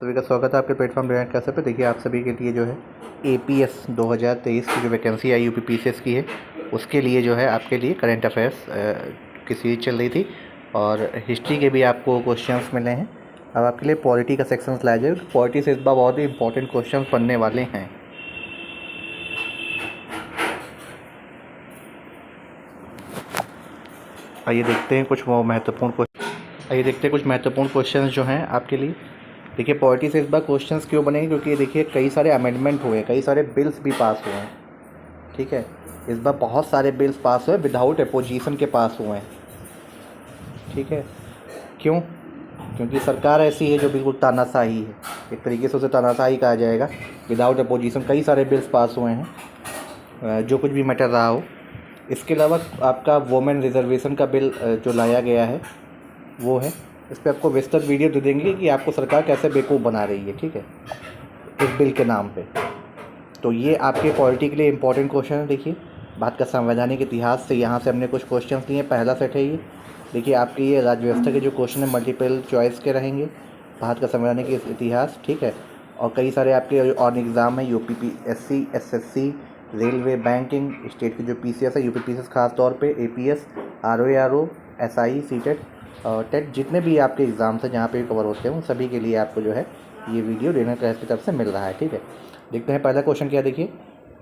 सभी का स्वागत है आपके प्लेटफॉर्म डिवाइन कैसे पे। देखिए आप सभी के लिए जो है APS 2023 की जो वैकेंसी आई यूपी पीसीएस की है उसके लिए जो है आपके लिए करंट अफेयर्स की सीरीज चल रही थी और हिस्ट्री के भी आपको क्वेश्चंस मिले हैं। अब आपके लिए पॉलिटी का सेक्शंस लाया जाए। पॉलिटी से इस बार बहुत ही इंपॉर्टेंट क्वेश्चन पढ़ने वाले हैं। आइए देखते हैं कुछ महत्वपूर्ण क्वेश्चन जो हैं आपके लिए। देखिए पॉलिटी से इस बार क्वेश्चंस क्यों बनेंगे, क्योंकि देखिए कई सारे अमेंडमेंट हुए, कई सारे बिल्स भी पास हुए हैं। ठीक है, इस बार बहुत सारे बिल्स पास हुए विदाउट अपोजिशन के पास हुए हैं। ठीक है, क्यों? क्योंकि सरकार ऐसी है जो बिल्कुल तानाशाही है, एक तरीके से उसे तानाशाही कहा जाएगा। विदाउट अपोजिशन कई सारे बिल्स पास हुए हैं, जो कुछ भी मैटर रहा हो। इसके अलावा आपका वोमेन रिजर्वेशन का बिल जो लाया गया है वो है। इस पर आपको विस्तृत वीडियो दे देंगे कि आपको सरकार कैसे बेवकूफ़ बना रही है। ठीक है, इस बिल के नाम पे। तो ये आपके पॉलिटी के लिए इंपॉर्टेंट क्वेश्चन है। देखिए भारत का संवैधानिक इतिहास से यहाँ से हमने कुछ क्वेश्चन लिए। पहला सेट है ये। देखिए आपके ये राज्य व्यवस्था के जो क्वेश्चन है मल्टीपल चॉइस के रहेंगे, भारत का संवैधानिक इतिहास। ठीक है, और कई सारे आपके और एग्ज़ाम है UPPSC, SSC, railway, banking, state की जो PCS है, UP PCS खास तौर पे, APS, RO, SI, CTET और टेट, जितने भी आपके एग्ज़ाम्स हैं जहाँ पे कवर होते हैं उन सभी के लिए आपको जो है ये वीडियो रेना क्लास की तरफ से मिल रहा है। ठीक है, देखते हैं पहला क्वेश्चन क्या। देखिए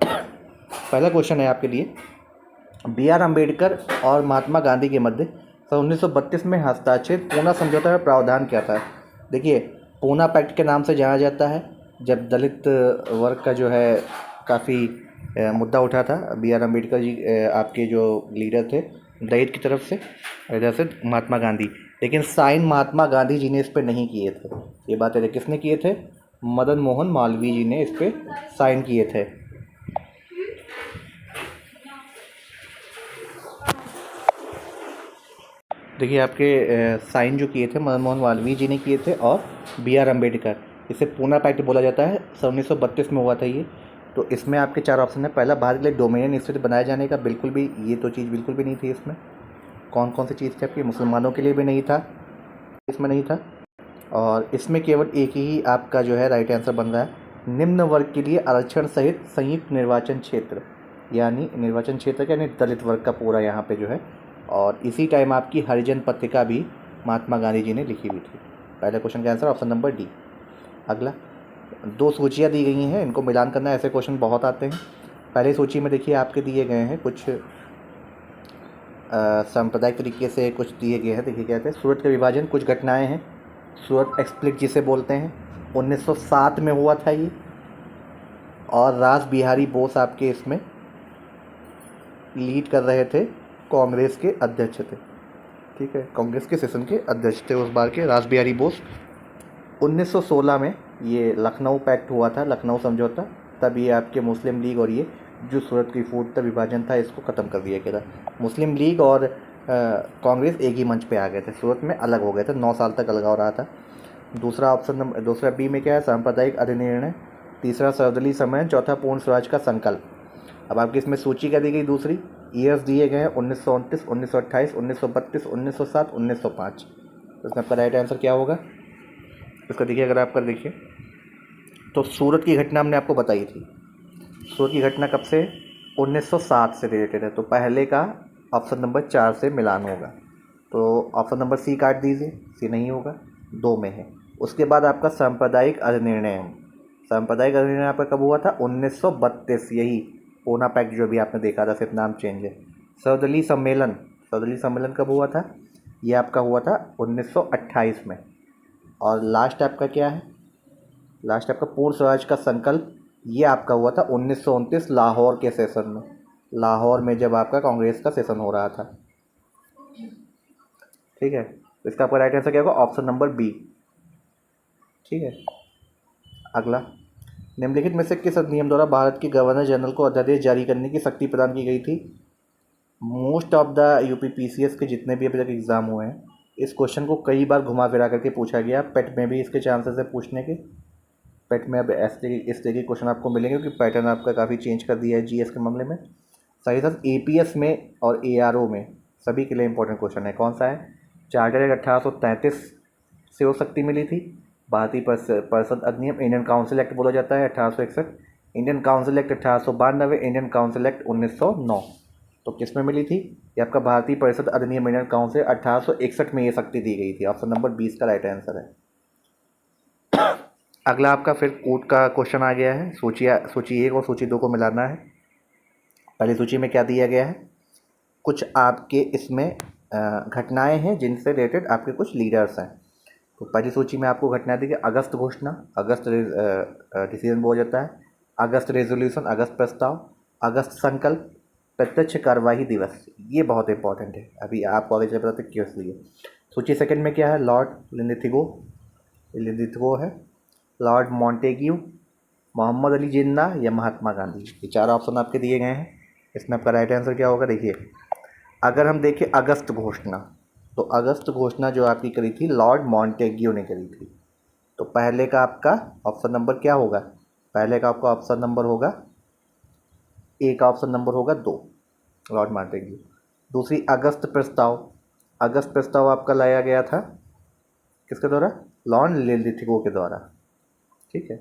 पहला क्वेश्चन है आपके लिए, BR अम्बेडकर और महात्मा गांधी के मध्य सन 1932 में हस्ताक्षरित पूना समझौता का प्रावधान क्या था? देखिए पूना पैक्ट के नाम से जाना जाता है जब दलित वर्ग का जो है काफ़ी मुद्दा उठा था। BR अम्बेडकर जी आपके जो लीडर थे दलित की तरफ से, जैसे महात्मा गांधी, लेकिन साइन महात्मा गांधी जी ने इस पर नहीं किए थे। ये बातें किसने किए थे? मदन मोहन मालवीय जी ने इस पर साइन किए थे। देखिए आपके साइन जो किए थे मदन मोहन मालवीय जी ने किए थे और BR अम्बेडकर। इसे पूना पैक्ट बोला जाता है, सन 1932 में हुआ था ये। तो इसमें आपके 4 ऑप्शन है। पहला, भारत के लिए डोमिनियन स्टेट बनाए जाने का बिल्कुल भी, ये तो चीज़ बिल्कुल भी नहीं थी इसमें। कौन कौन सी चीज़ थी आपकी? मुसलमानों के लिए भी नहीं था, इसमें नहीं था। और इसमें केवल एक ही आपका जो है राइट आंसर बन रहा है, निम्न वर्ग के लिए आरक्षण सहित संयुक्त निर्वाचन क्षेत्र, यानी निर्वाचन क्षेत्र यानी दलित वर्ग का पूरा यहाँ पे जो है। और इसी टाइम आपकी हरिजन पत्रिका भी महात्मा गांधी जी ने लिखी हुई थी। पहले क्वेश्चन का आंसर ऑप्शन नंबर डी। अगला, 2 सूचियाँ दी गई हैं, इनको मिलान करना है। ऐसे क्वेश्चन बहुत आते हैं। पहले सूची में देखिए आपके दिए गए हैं कुछ सांप्रदायिक तरीके से कुछ दिए गए हैं। देखिए क्या कहते हैं, सूरत का विभाजन, कुछ घटनाएं हैं। सूरत एक्सप्लिट जिसे बोलते हैं, 1907 में हुआ था ये। और रास बिहारी बोस आपके इसमें लीड कर रहे थे, कांग्रेस के अध्यक्ष थे। ठीक है, कांग्रेस के सेशन के अध्यक्ष थे उस बार के रास बिहारी बोस। 1916 में ये लखनऊ पैक्ट हुआ था, लखनऊ समझौता। तब ये आपके मुस्लिम लीग और ये जो सूरत की फूट था विभाजन था, इसको ख़त्म कर दिया गया था। मुस्लिम लीग और कांग्रेस एक ही मंच पे आ गए थे, सूरत में अलग हो गए थे। 9 साल तक अलगाव रहा था। दूसरा बी में क्या है? सांप्रदायिक अधिनिर्णय। तीसरा सर्वदलीय सम्मेलन। चौथा पूर्ण स्वराज का संकल्प। अब आपकी इसमें सूची क्या दी गई? दूसरी ईयर्स दिए गए हैं 1929, 1928, 1932, 1907, 1905। तो इसमें आपका राइट आंसर क्या होगा? इसका देखिए, अगर आप कर देखिए तो सूरत की घटना हमने आपको बताई थी। सूरत की घटना कब से? 1907 से रिलेटेड है। तो पहले का ऑप्शन नंबर 4 से मिलान होगा। तो ऑप्शन नंबर सी काट दीजिए, सी नहीं होगा, 2 में है। उसके बाद आपका सांप्रदायिक अधिनिर्णय है। सांप्रदायिक अधिनिर्णय आपका कब हुआ था? 1932। यही पूना पैक्ट जो भी आपने देखा था, सिर्फ नाम चेंज है। सर्वदलीय सम्मेलन कब हुआ था? ये आपका हुआ था 1928 में। और लास्ट आपका क्या है? लास्ट आपका पूर्ण स्वराज का संकल्प, ये आपका हुआ था 1929 लाहौर के सेशन में। लाहौर में जब आपका कांग्रेस का सेशन हो रहा था। ठीक है, तो इसका आपका राइट आंसर क्या होगा? Option number B. ठीक है, अगला, निम्नलिखित में से किस अधिनियम द्वारा भारत के गवर्नर जनरल को अध्यादेश जारी करने की शक्ति प्रदान की गई थी? Most of the UP PCS के जितने भी अभी तक एग्ज़ाम हुए हैं, इस क्वेश्चन को कई बार घुमा फिरा करके पूछा गया। पेट में भी इसके चांसेस है पूछने के। पेट में अब इस तरह के क्वेश्चन आपको मिलेंगे, क्योंकि पैटर्न आपका काफ़ी चेंज कर दिया है GS के मामले में। साथ ही साथ APS में और ARO में सभी के लिए इंपॉर्टेंट क्वेश्चन है। कौन सा है? चार्टर एक्ट 1833 से वो शक्ति मिली थी। भारतीय परिषद अधिनियम इंडियन काउंसिल एक्ट बोला जाता है 1861, Indian council act 1892, Indian council act 1909। तो किस में मिली थी? ये आपका भारतीय परिषद अधिनियम इंडियन काउंसिल 1861 में ये शक्ति दी गई थी। ऑप्शन नंबर 20 का राइट आंसर है। अगला आपका फिर कोड का क्वेश्चन आ गया है। सूची 1 और सूची 2 को मिलाना है। पहली सूची में क्या दिया गया है? कुछ आपके इसमें घटनाएं हैं जिनसे रिलेटेड आपके कुछ लीडर्स हैं। तो पहली सूची में आपको घटना दी गई अगस्त घोषणा, अगस्त डिसीजन बोला जाता है, अगस्त रेजोल्यूशन, अगस्त प्रस्ताव, अगस्त संकल्प, प्रत्यक्ष कार्यवाही दिवस। ये बहुत इंपॉर्टेंट है, अभी आपको आगे चल बताते क्यों इसलिए। सूची सेकंड में क्या है? लॉर्ड लिंथिगो है, लॉर्ड मॉन्टेग्यू, मोहम्मद अली जिन्ना या महात्मा गांधी। ये 4 ऑप्शन आपके दिए गए हैं। इसमें आपका राइट आंसर क्या होगा? देखिए, अगर हम देखें अगस्त घोषणा, तो अगस्त घोषणा जो आपकी करी थी लॉर्ड मॉन्टेग्यू ने करी थी। तो पहले का आपका ऑप्शन नंबर क्या होगा? पहले का आपका ऑप्शन नंबर होगा ए का ऑप्शन नंबर होगा 2, लॉर्ड मॉन्टेग्यू। दूसरी अगस्त प्रस्ताव, अगस्त प्रस्ताव आपका लाया गया था किसके द्वारा? लॉर्ड लिंथिगो के द्वारा। ठीक है,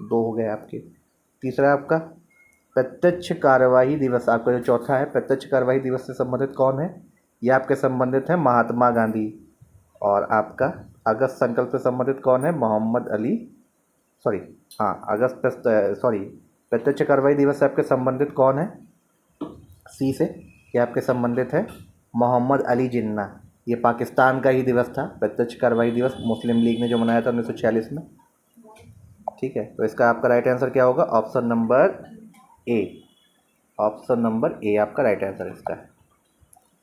2 हो गए आपके। तीसरा आपका प्रत्यक्ष कार्यवाही दिवस, आपका जो चौथा है प्रत्यक्ष कार्यवाही दिवस से संबंधित कौन है? ये आपके संबंधित है महात्मा गांधी। और आपका अगस्त संकल्प से संबंधित कौन है? प्रत्यक्ष कार्यवाही दिवस से आपके संबंधित कौन है? सी से ये आपके संबंधित है मोहम्मद अली जिन्ना। ये पाकिस्तान का ही दिवस था, प्रत्यक्ष कार्यवाही दिवस मुस्लिम लीग ने जो मनाया था 1946 में। ठीक है, तो इसका आपका राइट आंसर क्या होगा? Option number A. Option number A आपका राइट आंसर है इसका।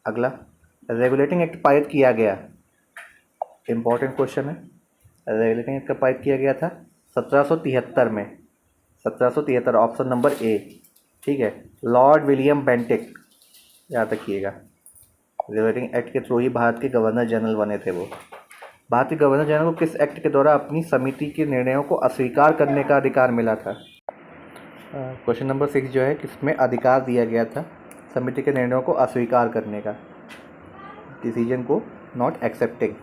अगला, रेगुलेटिंग एक्ट पारित किया गया, इंपॉर्टेंट क्वेश्चन है। रेगुलेटिंग एक्ट कब पारित किया गया था? 1773 में, 1773, ऑप्शन नंबर ए। ठीक है, लॉर्ड विलियम बेंटिक, याद रखिएगा। रेगुलेटिंग एक्ट के थ्रू ही भारत के गवर्नर जनरल बने थे वो। भारतीय गवर्नर जनरल को किस एक्ट के द्वारा अपनी समिति के निर्णयों को अस्वीकार करने का अधिकार मिला था? क्वेश्चन नंबर 6 जो है किसमें अधिकार दिया गया था समिति के निर्णयों को अस्वीकार करने का? डिसीजन को नॉट एक्सेप्टिंग।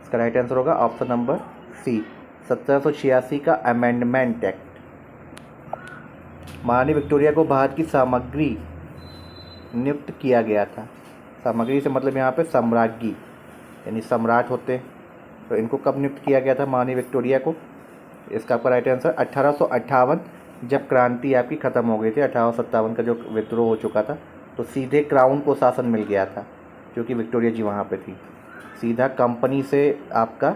इसका राइट आंसर होगा ऑप्शन नंबर सी, 1786 का अमेंडमेंट एक्ट। महारानी विक्टोरिया को भारत की सामग्री नियुक्त किया गया था। सामग्री से मतलब यहाँ पे सम्राज्ञी यानी सम्राट होते, तो इनको कब नियुक्त किया गया था महारानी विक्टोरिया को? इसका आपका राइट आंसर 1858, जब क्रांति आपकी ख़त्म हो गई थी। 1857 का जो विद्रोह हो चुका था, तो सीधे क्राउन को शासन मिल गया था, क्योंकि विक्टोरिया जी वहाँ पे थी। सीधा कंपनी से आपका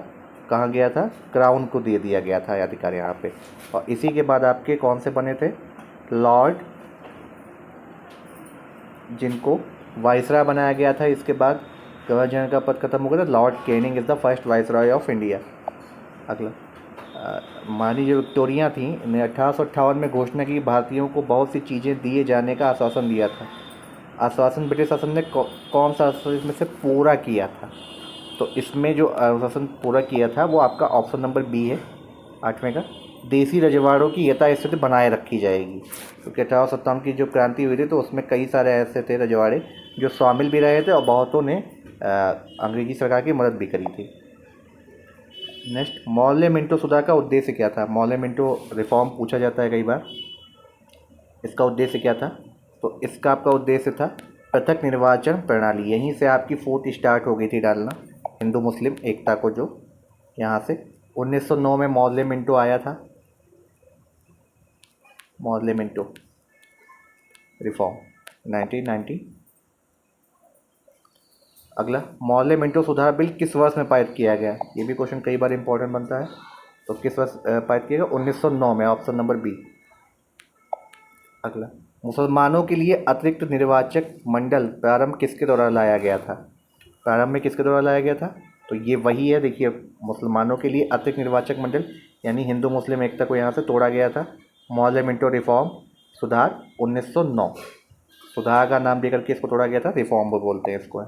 कहाँ गया था? क्राउन को दे दिया गया था अधिकार यहाँ पे। और इसी के बाद आपके कौन से बने थे? लॉर्ड, जिनको वाइसरॉय बनाया गया था। इसके बाद गवर्नर जनरल का पद खत्म हो गया था। Lord Canning is the first viceroy of India. अगला, महारानी जो विक्टोरिया थी ने 1858 में घोषणा की भारतीयों को बहुत सी चीज़ें दिए जाने का आश्वासन दिया था। आश्वासन ब्रिटिश शासन ने कौन सा आश्वासन इसमें से पूरा किया था? तो इसमें जो आश्वासन पूरा किया था वो आपका ऑप्शन नंबर बी है, 8वें का। देसी रजवाड़ों की यथास्थिति बनाए रखी जाएगी, क्योंकि 1857 की जो क्रांति हुई थी तो उसमें कई सारे ऐसे थे रजवाड़े जो शामिल भी रहे थे और बहुतों ने अंग्रेजी सरकार की मदद भी करी थी। नेक्स्ट, मोर्ले मिंटो सुधार का उद्देश्य क्या था? मोर्ले मिंटो रिफॉर्म पूछा जाता है कई बार। इसका उद्देश्य क्या था? तो इसका आपका उद्देश्य था पृथक निर्वाचन प्रणाली। यहीं से आपकी फूट स्टार्ट हो गई थी डालना हिंदू मुस्लिम एकता को, जो यहाँ से 1909 में मोर्ले मिंटो आया था। Morley Minto reform 1990। अगला, मोर्ले मिंटो सुधार बिल किस वर्ष में पारित किया गया? ये भी क्वेश्चन कई बार इंपॉर्टेंट बनता है। तो किस वर्ष पारित किया गया? 1909 में, ऑप्शन नंबर बी। अगला, मुसलमानों के लिए अतिरिक्त निर्वाचक मंडल प्रारंभ किसके द्वारा लाया गया था? प्रारंभ में किसके द्वारा लाया गया था? तो ये वही है, देखिए, मुसलमानों के लिए अतिरिक्त निर्वाचक मंडल यानी हिंदू मुस्लिम एकता को यहाँ से तोड़ा गया था। मोर्ले मिंटो रिफॉर्म सुधार 1909, सुधार का नाम देकर के इसको तोड़ा गया था, रिफॉर्म वो बोलते हैं इसको।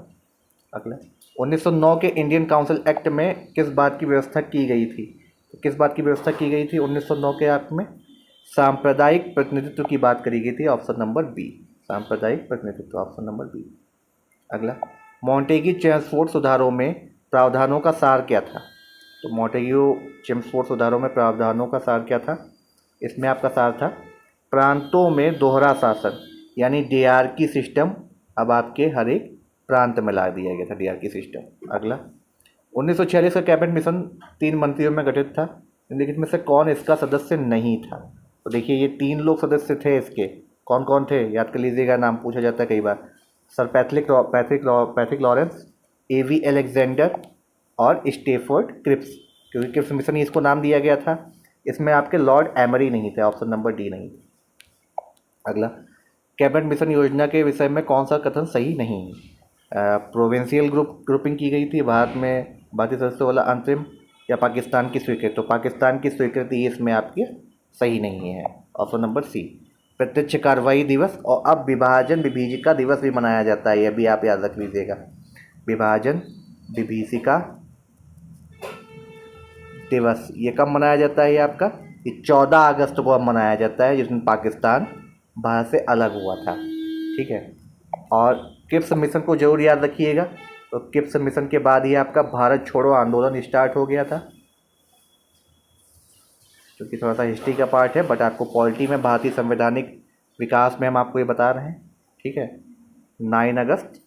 अगला, 1909 के इंडियन काउंसिल एक्ट में किस बात की व्यवस्था की गई थी? तो किस बात की व्यवस्था की गई थी 1909 के एक्ट में? सांप्रदायिक प्रतिनिधित्व की बात करी गई थी, ऑप्शन नंबर बी, सांप्रदायिक प्रतिनिधित्व, ऑप्शन नंबर बी। अगला, मॉन्टेगी चेम्सफोर्ड सुधारों में प्रावधानों का सार क्या था? तो मॉन्टेग्यू चेम्सफोर्ड सुधारों में प्रावधानों का सार क्या था? इसमें आपका सार था प्रांतों में दोहरा शासन, यानी डीआरकी सिस्टम अब आपके हर एक प्रांत में ला दिया गया था डीआरकी सिस्टम। अगला 1946 का कैबिनेट मिशन 3 मंत्रियों में गठित था, निम्नलिखित में से कौन इसका सदस्य नहीं था? तो देखिए ये 3 लोग सदस्य थे इसके, कौन कौन थे याद कर लीजिएगा, नाम पूछा जाता है कई बार। सर पैट्रिक लॉरेंस, एवी एलेक्जेंडर और स्टेफोर्ड क्रिप्स, क्योंकि क्रिप्स मिशन ही इसको नाम दिया गया था। इसमें आपके लॉर्ड एमरी नहीं थे, ऑप्शन नंबर डी नहीं। अगला कैबिनेट मिशन योजना के विषय में कौन सा कथन सही नहीं है? प्रोविंशियल ग्रुपिंग की गई थी भारत में, भारतीय सदस्यों वाला अंतरिम, या पाकिस्तान की स्वीकृति? तो पाकिस्तान की स्वीकृति इसमें आपकी सही नहीं है, ऑप्शन नंबर सी। प्रत्यक्ष कार्रवाई दिवस और अब विभाजन विभीषिका दिवस भी मनाया जाता है, यह भी आप याद रख लीजिएगा। विभाजन विभीषिका दिवस ये कब मनाया जाता है? ये आपका 14 अगस्त को अब मनाया जाता है, जिसमें पाकिस्तान भारत से अलग हुआ था। ठीक है, और क्रिप्स मिशन को जरूर याद रखिएगा। तो क्रिप्स मिशन के बाद ही आपका भारत छोड़ो आंदोलन स्टार्ट हो गया था, क्योंकि थोड़ा सा हिस्ट्री का पार्ट है, बट आपको पॉलिटी में भारतीय संवैधानिक विकास में हम आपको ये बता रहे हैं। ठीक है, 9 अगस्त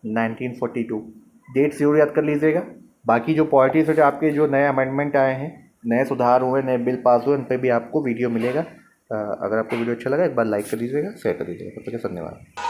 1942 डेट जरूर याद कर लीजिएगा। बाकी जो पॉलिटी से जो आपके जो नए अमेंडमेंट आए हैं, नए सुधार हुए, नए बिल पास हुए, उन पर भी आपको वीडियो मिलेगा। अगर आपको वीडियो अच्छा लगा एक बार लाइक कर दीजिएगा, शेयर कर दीजिएगा। तो धन्यवाद।